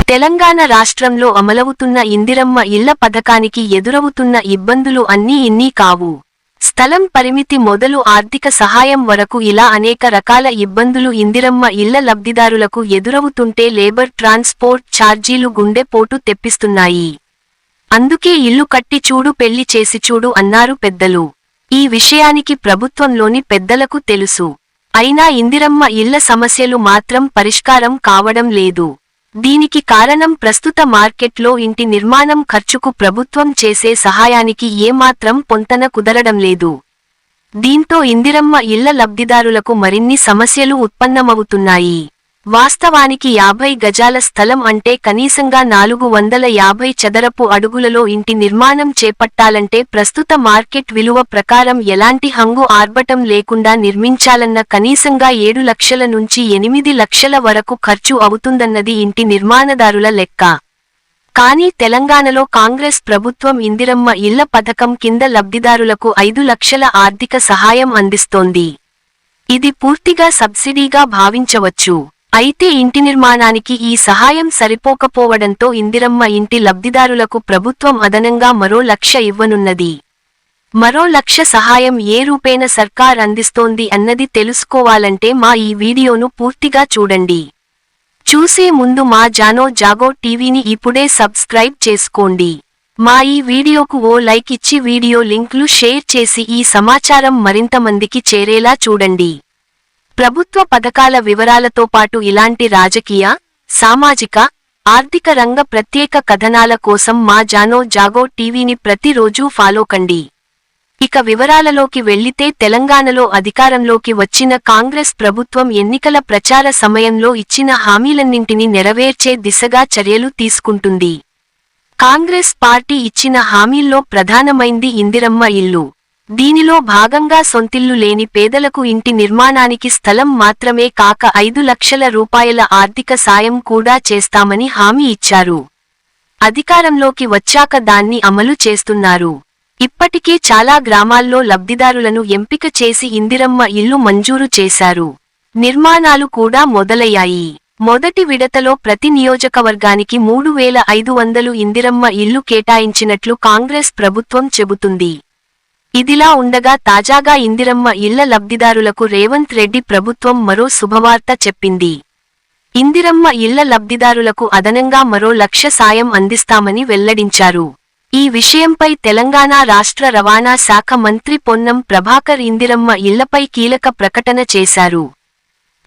తెలంగాణ రాష్ట్రంలో అమలవుతున్న ఇందిరమ్మ ఇళ్ల పథకానికి ఎదురవుతున్న ఇబ్బందులు అన్నీ ఇన్ని కావు. స్థలం పరిమితి మొదలు ఆర్థిక సహాయం వరకు ఇలా అనేక రకాల ఇబ్బందులు ఇందిరమ్మ ఇళ్ల లబ్ధిదారులకు ఎదురవుతుంటే లేబర్ ట్రాన్స్పోర్ట్ ఛార్జీలు గుండెపోటు తెప్పిస్తున్నాయి. అందుకే ఇల్లు కట్టి చూడు పెళ్లి చేసి చూడు అన్నారు పెద్దలు. ఈ విషయానికి ప్రభుత్వంలోని పెద్దలకు తెలుసు. అయినా ఇందిరమ్మ ఇళ్ల సమస్యలు మాత్రం పరిష్కారం కావడం లేదు. దీనికి కారణం ప్రస్తుత మార్కెట్లో ఇంటి నిర్మాణం ఖర్చుకు ప్రభుత్వం చేసే సహాయానికి ఏమాత్రం పొంతన కుదరడం లేదు. దీంతో ఇందిరమ్మ ఇళ్ల లబ్ధిదారులకు మరిన్ని సమస్యలు ఉత్పన్నమవుతున్నాయి. వాస్తవానికి 50 గజాల స్థలం అంటే కనీసంగా 450 చదరపు అడుగులలో ఇంటి నిర్మాణం చేపట్టాలంటే ప్రస్తుత మార్కెట్ విలువ ప్రకారం ఎలాంటి హంగు ఆర్భటం లేకుండా నిర్మించాలన్న కనీసంగా 7 లక్షల నుంచి 8 లక్షల వరకు ఖర్చు అవుతుందన్నది ఇంటి నిర్మాణదారుల లెక్క. కానీ తెలంగాణలో కాంగ్రెస్ ప్రభుత్వం ఇందిరమ్మ ఇళ్ల పథకం కింద లబ్ధిదారులకు 5 లక్షల ఆర్థిక సహాయం అందిస్తోంది. ఇది పూర్తిగా సబ్సిడీగా భావించవచ్చు. అయితే ఇంటి నిర్మాణానికి ఈ సహాయం సరిపోకపోవడంతో ఇందిరమ్మ ఇంటి లబ్ధిదారులకు ప్రభుత్వం అదనంగా మరో 1 లక్ష ఇవ్వనున్నది. మరో 1 లక్ష సహాయం ఏ రూపేణ సర్కార్ అందిస్తోంది అన్నది తెలుసుకోవాలంటే మా ఈ వీడియోను పూర్తిగా చూడండి. చూసే ముందు మా జాగో టీవీని ఇప్పుడే సబ్స్క్రైబ్ చేసుకోండి. మా ఈ వీడియోకు ఓ లైక్ ఇచ్చి వీడియో లింక్లు షేర్ చేసి ఈ సమాచారం మరింత మందికి చేరేలా చూడండి. ప్రభుత్వ పథకాల వివరాలతో పాటు ఇలాంటి రాజకీయ, సామాజిక, ఆర్థిక రంగ ప్రత్యేక కథనాల కోసం మా జాగో టీవీని ప్రతిరోజూ ఫాలో కండి. ఇక వివరాలలోకి వెళ్లితే తెలంగాణలో అధికారంలోకి వచ్చిన కాంగ్రెస్ ప్రభుత్వం ఎన్నికల ప్రచార సమయంలో ఇచ్చిన హామీలన్నింటినీ నెరవేర్చే దిశగా చర్యలు తీసుకుంటుంది. కాంగ్రెస్ పార్టీ ఇచ్చిన హామీల్లో ప్రధానమైంది ఇందిరమ్మ ఇల్లు. దీనిలో భాగంగా సొంతిల్లు లేని పేదలకు ఇంటి నిర్మాణానికి స్థలం మాత్రమే కాక 5 లక్షల రూపాయల ఆర్థిక సాయం కూడా చేస్తామని హామీ ఇచ్చారు. అధికారంలోకి వచ్చాక దాన్ని అమలు చేస్తున్నారు. ఇప్పటికే చాలా గ్రామాల్లో లబ్ధిదారులను ఎంపిక చేసి ఇందిరమ్మ ఇల్లు మంజూరు చేశారు. నిర్మాణాలు కూడా మొదలయ్యాయి. మొదటి విడతలో ప్రతి నియోజకవర్గానికి 3500 ఇందిరమ్మ ఇల్లు కేటాయించినట్లు కాంగ్రెస్ ప్రభుత్వం చెబుతుంది. ఇదిలా ఉండగా తాజాగా ఇందిరమ్మ ఇళ్ల లబ్ధిదారులకు రేవంత్ రెడ్డి ప్రభుత్వం మరో శుభవార్త చెప్పింది. ఇందిరమ్మ ఇళ్ల లబ్ధిదారులకు అదనంగా మరో 1 లక్ష సాయం అందిస్తామని వెల్లడించారు. ఈ విషయంపై తెలంగాణ రాష్ట్ర రవాణా శాఖ మంత్రి పొన్నం ప్రభాకర్ ఇందిరమ్మ ఇళ్లపై కీలక ప్రకటన చేశారు.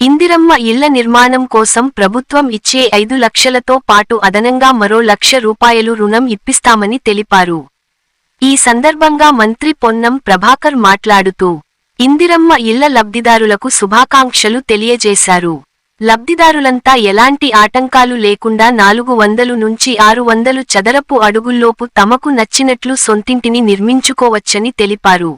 ఇందిరమ్మ ఇళ్ల నిర్మాణం కోసం ప్రభుత్వం ఇచ్చే 5 లక్షలతో పాటు అదనంగా మరో 1 లక్ష రూపాయలు రుణం ఇప్పిస్తామని తెలిపారు. ఈ సందర్భంగా మంత్రి పొన్నం ప్రభాకర్ మాట్లాడుతూ ఇందిరమ్మ ఇళ్ల లబ్ధిదారులకు శుభాకాంక్షలు తెలియజేశారు. లబ్ధిదారులంతా ఎలాంటి ఆటంకాలు లేకుండా 400 నుంచి 600 చదరపు అడుగుల్లోపు తమకు నచ్చినట్లు సొంతింటిని నిర్మించుకోవచ్చని తెలిపారు.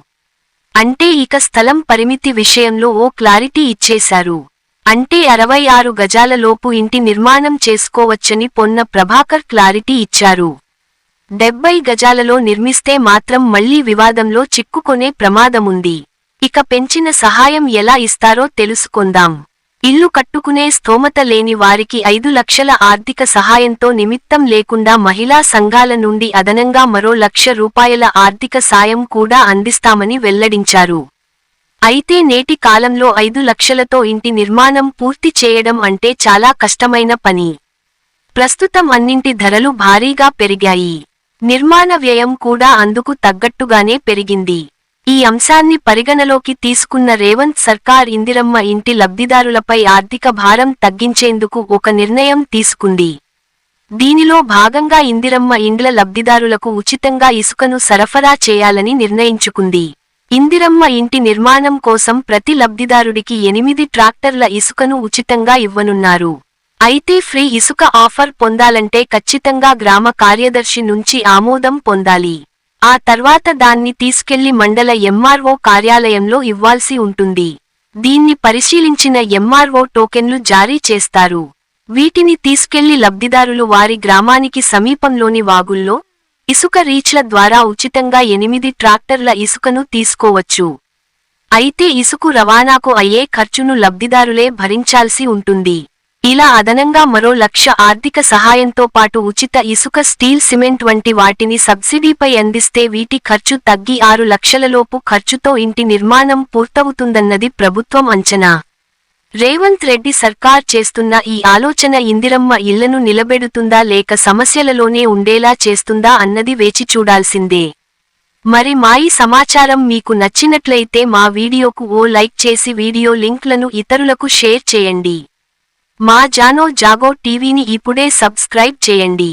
అంటే ఇక స్థలం పరిమితి విషయంలో ఓ క్లారిటీ ఇచ్చేశారు. అంటే 66 గజాల లోపు ఇంటి నిర్మాణం చేసుకోవచ్చని పొన్న ప్రభాకర్ క్లారిటీ ఇచ్చారు. 70 గజాలలో నిర్మిస్తే మాత్రం మళ్లీ వివాదంలో చిక్కుకొనే ప్రమాదముంది. ఇక పెంచిన సహాయం ఎలా ఇస్తారో తెలుసుకుందాం. ఇల్లు కట్టుకునే స్తోమత లేని వారికి 5 లక్షల ఆర్థిక సహాయంతో నిమిత్తం లేకుండా మహిళా సంఘాల నుండి అదనంగా మరో 1 లక్ష రూపాయల ఆర్థిక సాయం కూడా అందిస్తామని వెల్లడించారు. అయితే నేటి కాలంలో 5 లక్షలతో ఇంటి నిర్మాణం పూర్తి చేయడం అంటే చాలా కష్టమైన పని. ప్రస్తుతం అన్నింటి ధరలు భారీగా పెరిగాయి. నిర్మాణ వ్యయం కూడా అందుకు తగ్గట్టుగానే పెరిగింది. ఈ అంశాన్ని పరిగణలోకి తీసుకున్న రేవంత్ సర్కార్ ఇందిరమ్మ ఇంటి లబ్ధిదారులపై ఆర్థిక భారం తగ్గించేందుకు ఒక నిర్ణయం తీసుకుంది. దీనిలో భాగంగా ఇందిరమ్మ ఇండ్ల లబ్ధిదారులకు ఉచితంగా ఇసుకను సరఫరా చేయాలని నిర్ణయించుకుంది. ఇందిరమ్మ ఇంటి నిర్మాణం కోసం ప్రతి లబ్ధిదారుడికి 8 ట్రాక్టర్ల ఇసుకను ఉచితంగా ఇవ్వనున్నారు. అయితే ఫ్రీ ఇసుక ఆఫర్ పొందాలంటే ఖచ్చితంగా గ్రామ కార్యదర్శి నుంచి ఆమోదం పొందాలి. ఆ తర్వాత దాన్ని తీసుకెళ్లి మండల ఎంఆర్ఓ కార్యాలయంలో ఇవ్వాల్సి ఉంటుంది. దీన్ని పరిశీలించిన ఎంఆర్ఓ టోకెన్లు జారీ చేస్తారు. వీటిని తీసుకెళ్లి లబ్ధిదారులు వారి గ్రామానికి సమీపంలోని వాగుల్లో, ఇసుక రీచ్ల ద్వారా ఉచితంగా 8 ట్రాక్టర్ల ఇసుకను తీసుకోవచ్చు. అయితే ఇసుక రవాణాకు అయ్యే ఖర్చును లబ్ధిదారులే భరించాల్సి ఉంటుంది. ఇలా అదనంగా మరో 1,00,000 ఆర్థిక సహాయంతో పాటు ఉచిత ఇసుక, స్టీల్, సిమెంట్ వంటి వాటిని సబ్సిడీపై అందిస్తే వీటి ఖర్చు తగ్గి 6 లక్షలలోపు ఖర్చుతో ఇంటి నిర్మాణం పూర్తవుతుందన్నది ప్రభుత్వం అంచనా. రేవంత్ రెడ్డి సర్కార్ చేస్తున్న ఈ ఆలోచన ఇందిరమ్మ ఇళ్లను నిలబెడుతుందా లేక సమస్యలలోనే ఉండేలా చేస్తుందా అన్నది వేచి చూడాల్సిందే. మరి మా ఈ సమాచారం మీకు నచ్చినట్లయితే మా వీడియోకు ఓ లైక్ చేసి వీడియో లింక్లను ఇతరులకు షేర్ చేయండి. మా జానో జాగో టీవీని ఇప్పుడే సబ్స్క్రైబ్ చేయండి.